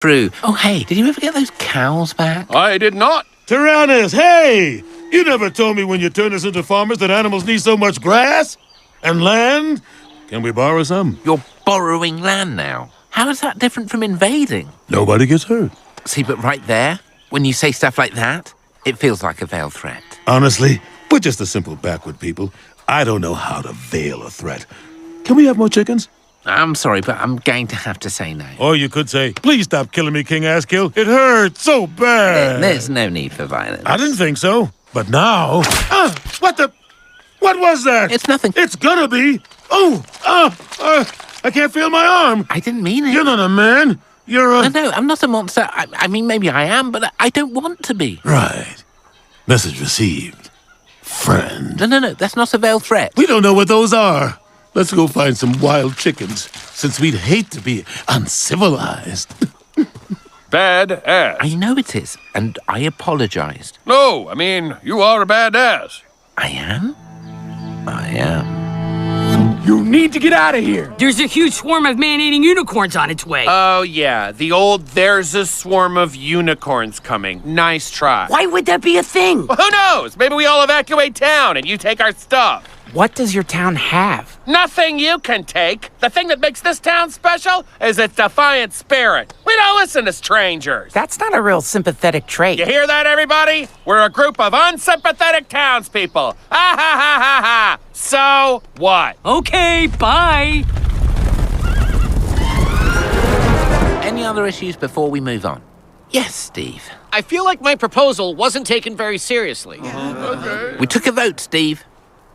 True. Oh, hey, did you ever get those cows back? I did not. Tyrannus, hey! You never told me when you turned us into farmers that animals need so much grass and land. Can we borrow some? You're borrowing land now. How is that different from invading? Nobody gets hurt. See, but right there, when you say stuff like that, it feels like a veiled threat. Honestly, we're just a simple backward people. I don't know how to veil a threat. Can we have more chickens? I'm sorry, but I'm going to have to say no. Or you could say, please stop killing me, King Askill. It hurts so bad. There's no need for violence. I didn't think so. But now... What was that? It's nothing. It's gonna be. I can't feel my arm. I didn't mean it. You're not a man. You're a... No, I'm not a monster. I mean, maybe I am, but I don't want to be. Right. Message received. Friend. No, that's not a veiled threat. We don't know what those are. Let's go find some wild chickens, since we'd hate to be uncivilized. Bad ass. I know it is, and I apologized. No, I mean, you are a bad ass. I am? I am. You need to get out of here. There's a huge swarm of man-eating unicorns on its way. Oh, yeah. The old "there's a swarm of unicorns coming." Nice try. Why would that be a thing? Well, who knows? Maybe we all evacuate town and you take our stuff. What does your town have? Nothing you can take. The thing that makes this town special is its defiant spirit. We don't listen to strangers. That's not a real sympathetic trait. You hear that, everybody? We're a group of unsympathetic townspeople. Ha ha ha ha ha. So what? Okay, bye. Any other issues before we move on? Yes, Steve. I feel like my proposal wasn't taken very seriously. We took a vote, Steve.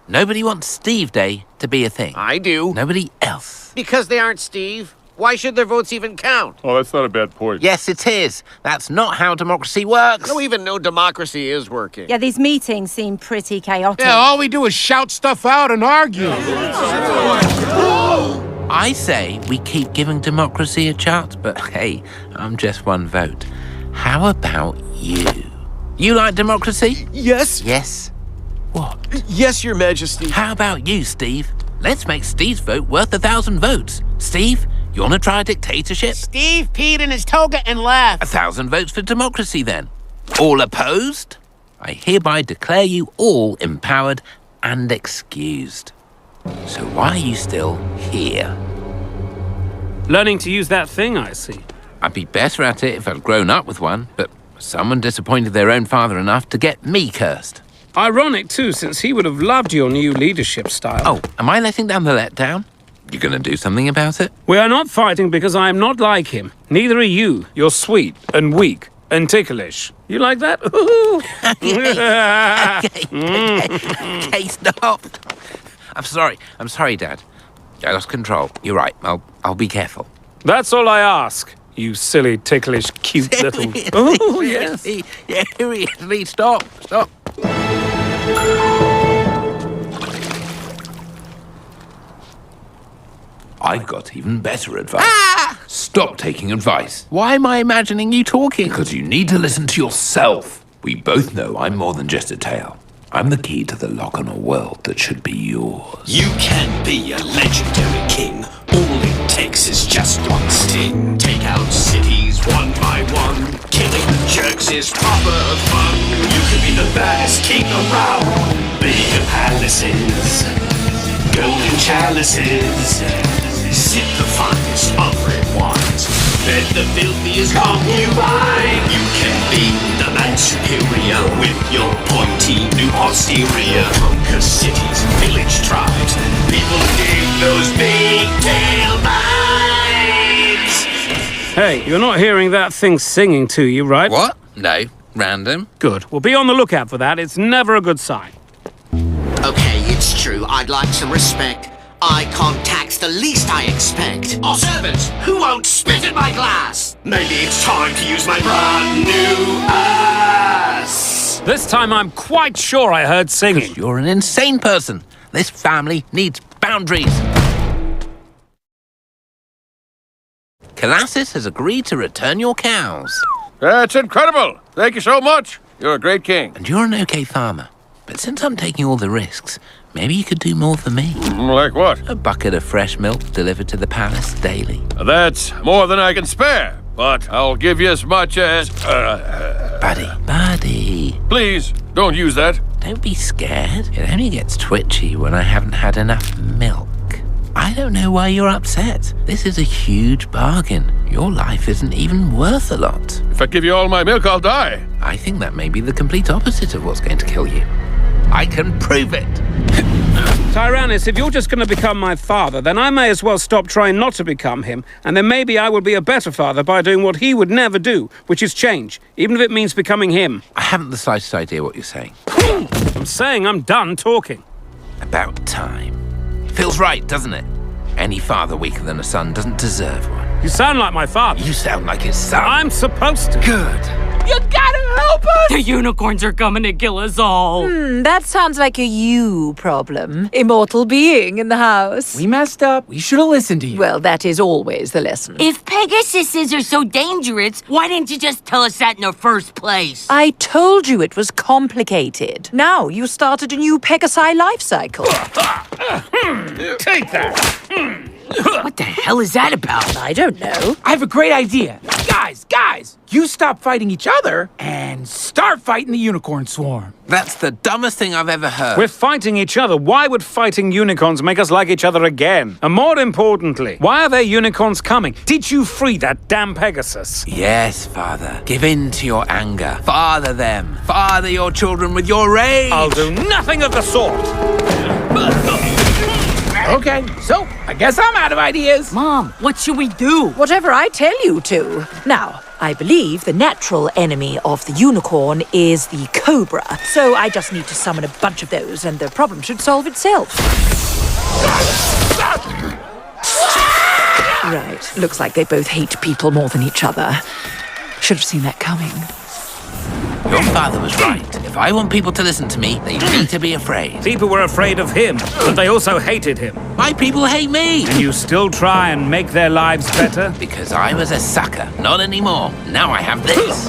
Nobody wants Steve Day to be a thing. I do. Nobody else. Because they aren't Steve. Why should their votes even count? Oh, that's not a bad point. Yes, it is. That's not how democracy works. I don't even know democracy is working. Yeah, these meetings seem pretty chaotic. Yeah, all we do is shout stuff out and argue. I say we keep giving democracy a chance, but hey, I'm just one vote. How about you? You like democracy? Yes. Yes. What? Yes, Your Majesty. How about you, Steve? Let's make Steve's vote worth 1,000 votes. Steve, you want to try a dictatorship? Steve peed in his toga and left. 1,000 votes for democracy, then. All opposed? I hereby declare you all empowered and excused. So why are you still here? Learning to use that thing, I see. I'd be better at it if I'd grown up with one, but someone disappointed their own father enough to get me cursed. Ironic, too, since he would have loved your new leadership style. Oh, am I letting down the letdown? You gonna do something about it? We are not fighting because I am not like him. Neither are you. You're sweet and weak and ticklish. You like that? Okay, stop. I'm sorry, Dad. I lost control. You're right. I'll be careful. That's all I ask. You silly, ticklish, cute little... Oh, yes. Yeah, seriously, stop. I've got even better advice. Stop taking advice. Why am I imagining you talking? Because you need to listen to yourself. We both know I'm more than just a tale. I'm the key to the lock on a world that should be yours. You can be a legendary king. All it takes is just one sting. Take out cities one by one. Killing jerks is proper fun. You can be the baddest king around. Big palaces, golden chalices. Sip the finest of red wines. Bed the filthiest concubine. You can be the man superior with your pointy new posterior. Conquer cities, village tribes. People dig those big tail bites. Hey, you're not hearing that thing singing to you, right? What? No. Random. Good. Well, be on the lookout for that. It's never a good sign. Okay, it's true. I'd like some respect. Eye contact's the least I expect. Oh, servants, who won't spit in my glass? Maybe it's time to use my brand new ass. This time I'm quite sure I heard singing. You're an insane person. This family needs boundaries. Colossus has agreed to return your cows. That's incredible. Thank you so much. You're a great king. And you're an okay farmer. But since I'm taking all the risks, maybe you could do more for me. Like what? A bucket of fresh milk delivered to the palace daily. That's more than I can spare. but I'll give you as much as... Buddy. Please, don't use that. Don't be scared. It only gets twitchy when I haven't had enough milk. I don't know why you're upset. This is a huge bargain. Your life isn't even worth a lot. If I give you all my milk, I'll die. I think that may be the complete opposite of what's going to kill you. I can prove it. Tyrannus, if you're just going to become my father, then I may as well stop trying not to become him, and then maybe I will be a better father by doing what he would never do, which is change, even if it means becoming him. I haven't the slightest idea what you're saying. I'm saying I'm done talking. About time. Feels right, doesn't it? Any father weaker than a son doesn't deserve one. You sound like my father. You sound like his son. I'm supposed to. Good. You gotta help us! The unicorns are coming to kill us all. That sounds like a you problem. Immortal being in the house. We messed up. We should have listened to you. Well, that is always the lesson. If Pegasuses are so dangerous, why didn't you just tell us that in the first place? I told you it was complicated. Now you started a new Pegasi life cycle. Take that. What the hell is that about? I don't know. I have a great idea. Guys, you stop fighting each other and start fighting the unicorn swarm. That's the dumbest thing I've ever heard. We're fighting each other. Why would fighting unicorns make us like each other again? And more importantly, why are there unicorns coming? Did you free that damn Pegasus? Yes, Father. Give in to your anger. Father them. Father your children with your rage. I'll do nothing of the sort. Okay, so I guess I'm out of ideas. Mom, what should we do? Whatever I tell you to. Now, I believe the natural enemy of the unicorn is the cobra. So I just need to summon a bunch of those and the problem should solve itself. Right, looks like they both hate people more than each other. Should have seen that coming. Your father was right. If I want people to listen to me, they need to be afraid. People were afraid of him, but they also hated him. My people hate me. And you still try and make their lives better? Because I was a sucker. Not anymore. Now I have this.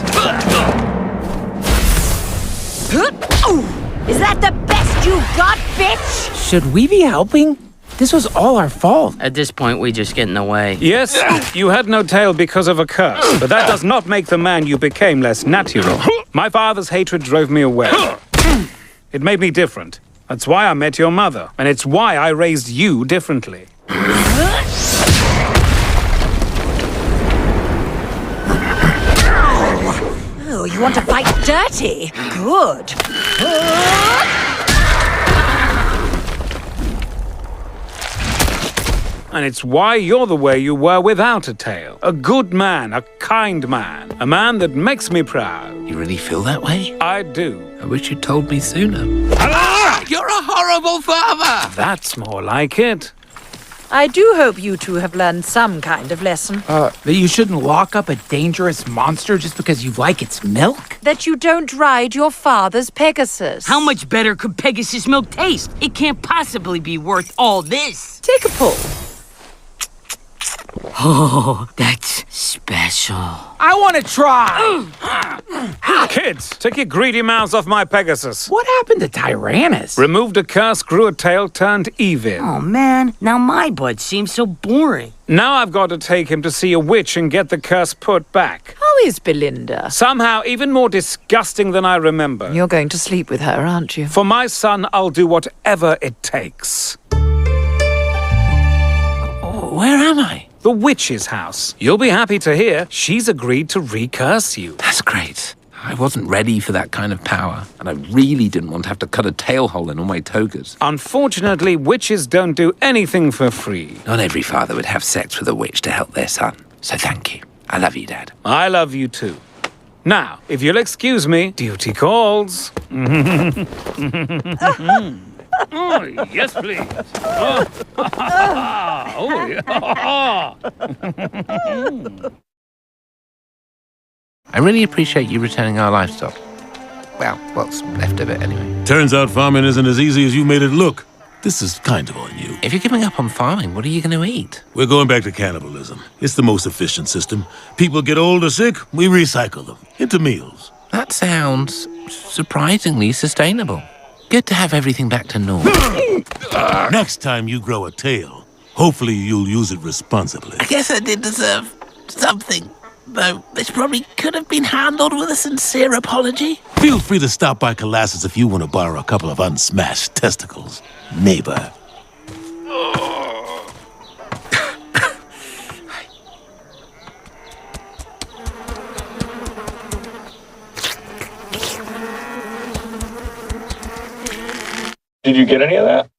Is that the best you got, bitch? Should we be helping? This was all our fault. At this point, we just get in the way. Yes, you had no tail because of a curse, but that does not make the man you became less natural. My father's hatred drove me away. It made me different. That's why I met your mother, and it's why I raised you differently. Oh, you want to fight dirty? Good. And it's why you're the way you were without a tail. A good man, a kind man, a man that makes me proud. You really feel that way? I do. I wish you'd told me sooner. You're a horrible father! That's more like it. I do hope you two have learned some kind of lesson. That you shouldn't lock up a dangerous monster just because you like its milk? That you don't ride your father's Pegasus. How much better could Pegasus milk taste? It can't possibly be worth all this. Take a pull. Oh, that's special. I want to try! Kids, take your greedy mouths off my Pegasus. What happened to Tyrannus? Removed a curse, grew a tail, turned evil. Oh, man. Now my bud seems so boring. Now I've got to take him to see a witch and get the curse put back. How is Belinda? Somehow even more disgusting than I remember. You're going to sleep with her, aren't you? For my son, I'll do whatever it takes. Where am I? The witch's house. You'll be happy to hear she's agreed to recurse you. That's great. I wasn't ready for that kind of power, and I really didn't want to have to cut a tail hole in all my togas. Unfortunately, witches don't do anything for free. Not every father would have sex with a witch to help their son. So thank you. I love you, Dad. I love you too. Now, if you'll excuse me, duty calls. Oh, yes, please. Oh, oh yeah. I really appreciate you returning our livestock. Well, what's left of it anyway. Turns out farming isn't as easy as you made it look. This is kind of on you. If you're giving up on farming, what are you going to eat? We're going back to cannibalism. It's the most efficient system. People get old or sick, we recycle them into meals. That sounds surprisingly sustainable. Good to have everything back to normal. Next time you grow a tail, hopefully you'll use it responsibly. I guess I did deserve something. Though this probably could have been handled with a sincere apology. Feel free to stop by Colossus if you want to borrow a couple of unsmashed testicles, neighbor. Did you get any of that?